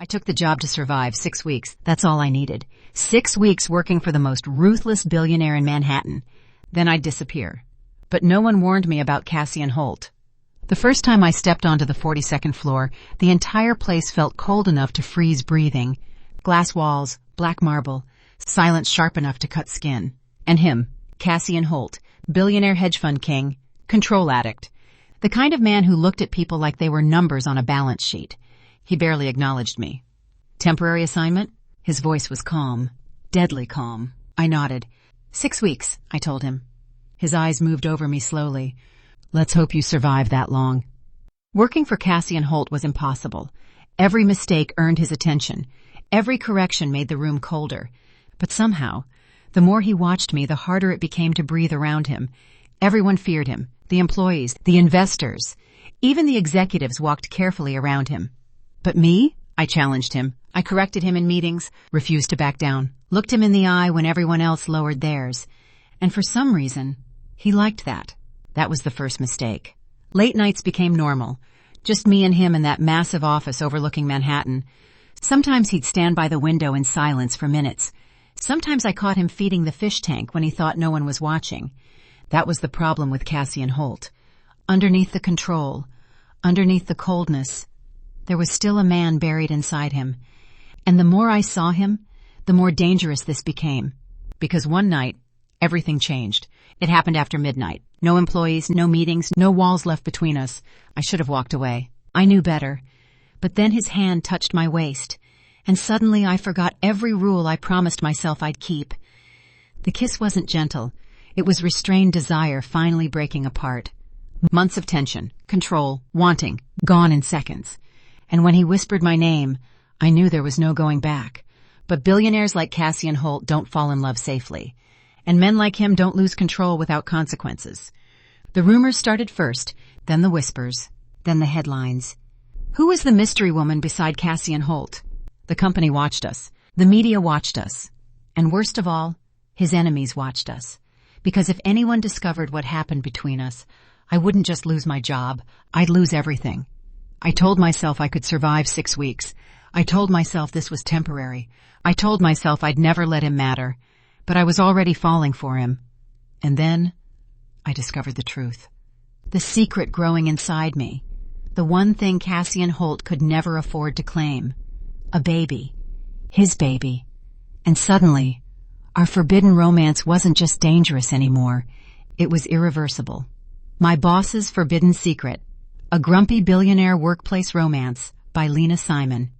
I took the job to survive. 6 weeks. That's all I needed. 6 weeks working for the most ruthless billionaire in Manhattan. Then I'd disappear. But no one warned me about Cassian Holt. The first time I stepped onto the 42nd floor, the entire place felt cold enough to freeze breathing. Glass walls, black marble, silence sharp enough to cut skin. And him, Cassian Holt, billionaire hedge fund king, control addict. The kind of man who looked at people like they were numbers on a balance sheet. He barely acknowledged me. Temporary assignment? His voice was calm. Deadly calm. I nodded. 6 weeks, I told him. His eyes moved over me slowly. Let's hope you survive that long. Working for Cassian Holt was impossible. Every mistake earned his attention. Every correction made the room colder. But somehow, the more he watched me, the harder it became to breathe around him. Everyone feared him. The employees, the investors. Even the executives walked carefully around him. But me? I challenged him. I corrected him in meetings, refused to back down, looked him in the eye when everyone else lowered theirs. And for some reason, he liked that. That was the first mistake. Late nights became normal. Just me and him in that massive office overlooking Manhattan. Sometimes he'd stand by the window in silence for minutes. Sometimes I caught him feeding the fish tank when he thought no one was watching. That was the problem with Cassian Holt. Underneath the control, underneath the coldness, there was still a man buried inside him. And the more I saw him, the more dangerous this became. Because one night, everything changed. It happened after midnight. No employees, no meetings, no walls left between us. I should have walked away. I knew better. But then his hand touched my waist, and suddenly I forgot every rule I promised myself I'd keep. The kiss wasn't gentle. It was restrained desire finally breaking apart. Months of tension, control, wanting, gone in seconds. And when he whispered my name, I knew there was no going back. But billionaires like Cassian Holt don't fall in love safely. And men like him don't lose control without consequences. The rumors started first, then the whispers, then the headlines. Who was the mystery woman beside Cassian Holt? The company watched us. The media watched us. And worst of all, his enemies watched us. Because if anyone discovered what happened between us, I wouldn't just lose my job, I'd lose everything. I told myself I could survive 6 weeks. I told myself this was temporary. I told myself I'd never let him matter. But I was already falling for him. And then, I discovered the truth. The secret growing inside me. The one thing Cassian Holt could never afford to claim. A baby. His baby. And suddenly, our forbidden romance wasn't just dangerous anymore. It was irreversible. My Boss's Forbidden Secret. A Grumpy Billionaire Workplace Romance by Lena Simon.